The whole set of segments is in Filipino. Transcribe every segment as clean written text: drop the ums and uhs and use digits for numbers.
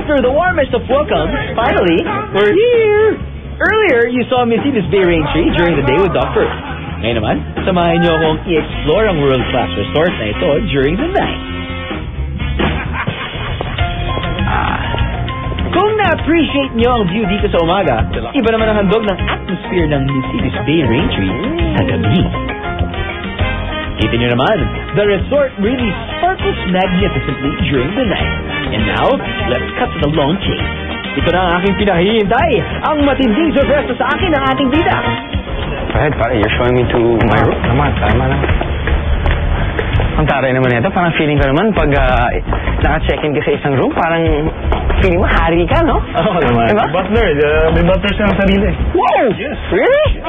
After the warmest of welcomes, finally, we're here! Earlier, you saw Mercedes Bay Raintree during the day with Dr. Ngayon naman, samahan niyo akong i-explore ang world-class resort na ito during the night. Kung na-appreciate niyo ang view dito sa umaga, iba naman ang handog ng atmosphere ng Mercedes Bay Raintree sa gabi. Kita niyo naman, the resort really sparkles magnificently during the night. And now, let's cut to the long chase. Ito na ang aking pinahihintay, ang matinding sorpresa sa akin ng ating bida. Right, pare, you're showing me to my room. Tama na. Ang taray naman ito, parang feeling ko naman pag naka-check-in ka sa isang room, parang feeling mo hari ka, no? Oo naman. Diba? Butler, may butler siyang sarili. Wow! Yes. Really?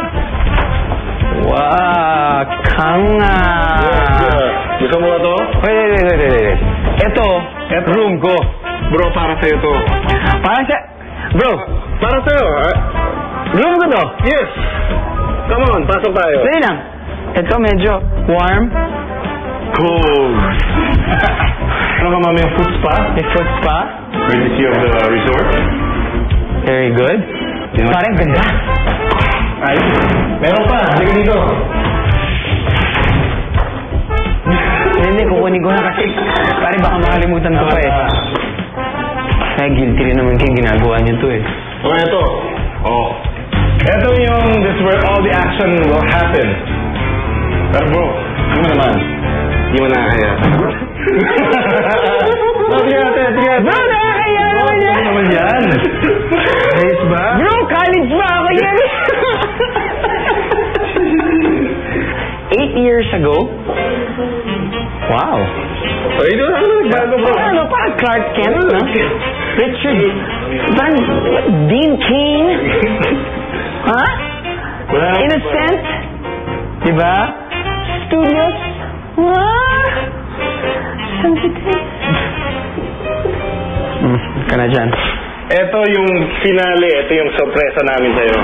Wow, kanga. Gusto mo ba ito? Wait. Ito, room ko. Bro, para sa'yo to. Bro, Para sa'yo, ha? room ko to. Yes. Come on, pasok tayo. Dali lang. Ito medyo warm. Cool. Ano ka mami, yung food spa? May foot spa. Courtesy of the resort. Very good. Parang ganda. Ay, meron pa. Halika dito. Hindi, kukunin ko na kasi pare baka makalimutan ko pa eh. Kaya guilty rin naman kayo ginagawa niyo to eh. O, ito. Ito yung, this is where all the action will happen. Pero bro, hindi mo naman. Hindi mo nakakaya. Tingnan. Bro, nakakaya naman yan! Ano naman yan? Ayos ba? Bro, college ba ako yan? 8 years ago? Wow. Ay, doon ako nagbago bro. Ano, parang Clark Kent, no? Richard, parang Dean Cain? Ha? Innocent? Diba? Studios? What? Sensitive? Ka na dyan. Ito yung finale. Ito yung sorpresa namin sa'yo.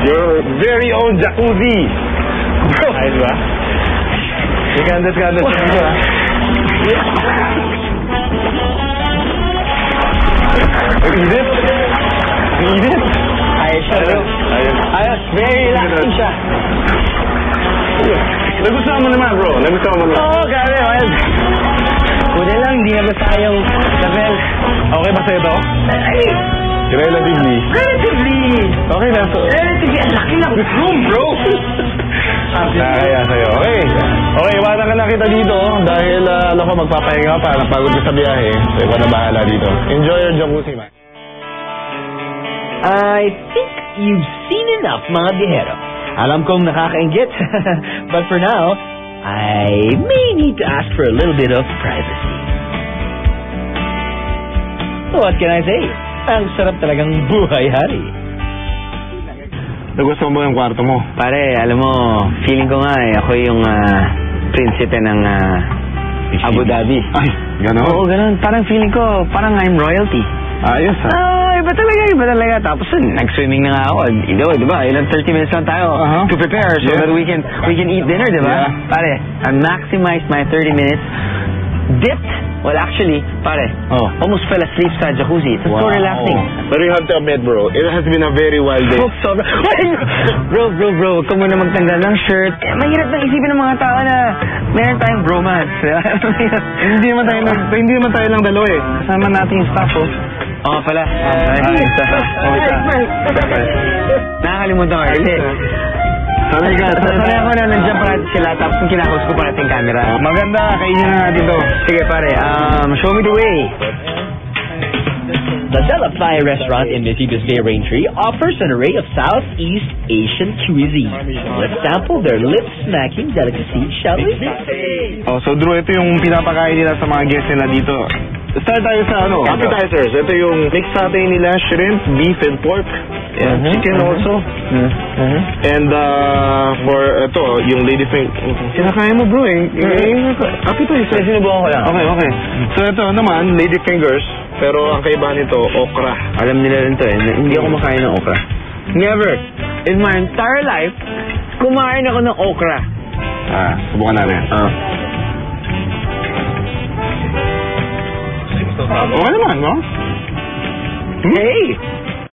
Your very own jacuzzi. Bro. Ayos ba? Gandas. Init. Ayos siya, bro. Ayos. Very relaxing siya. Nagustuhan mo naman, bro. Oo, grabe. Ayos. Buti lang, hindi na ba tayong level. Okay ba sa'yo to? Relatively. Okay na to. Relatively, ang laki ng room, bro. Nakakaya sa'yo. Okay, iwanan ka na kita dito dahil magpapahinga pa. Napagod ka sa biyahe. So, ikaw na bahala dito. Enjoy your jacuzzi, man. I think you've seen enough, mga bihero. Alam kong nakakaingit, but for now, I may need to ask for a little bit of privacy. What can I say? Ang sarap talagang buhay, hari. Nagustuhan mo yung kwarto mo? Pare, alam mo, feeling ko nga ako yung prinsipe ng Abu Dhabi. Ay, gano'n? Oo, gano'n. Parang feeling ko, parang I'm royalty. Ayos, ha? Iba talaga. Tapos nag-swimming na nga ako. Diba? Ilang 30 minutes lang tayo to prepare so that we can eat dinner, diba? Yeah. Pare, I maximized my 30 minutes. Dipped. Well, actually, pare, almost fell asleep sa jacuzzi. It's so relaxing. But you have to admit, bro, it has been a very wild day. Bro, huwag ka muna magtanggal ng shirt. Mahirap nang isipin ng mga tao na meron tayong bromance. Hindi naman tayo lang dalawa eh. Kasama natin yung staff, Oo pala. Nakakalimutan ko. Sanay ako na nandiyan parati sila tapos yung kinakaus ko parati yung camera. Maganda, kainin na natin to. Sige pare, show me the way. The Della Playa restaurant in Mercedes Bay Raintree offers an array of Southeast Asian cuisine. Let's sample their lip-smacking delicacy, shall we? So Drew, ito yung pinapakain nila sa mga guests nila dito. Start tayo sa appetizers. Ito yung mixed satay nila, shrimp, beef, and pork. And chicken also. And for ito, yung lady finger. Kinakain mo bro eh. Appetizer. Sinubukan ko lang. Okay. So ito naman, lady fingers. Pero ang kaibahan nito, okra. Alam nila rin to eh. Hindi ako makain ng okra. Never. In my entire life, kumain ako ng okra. Subukan namin. Okay naman, no? Hey!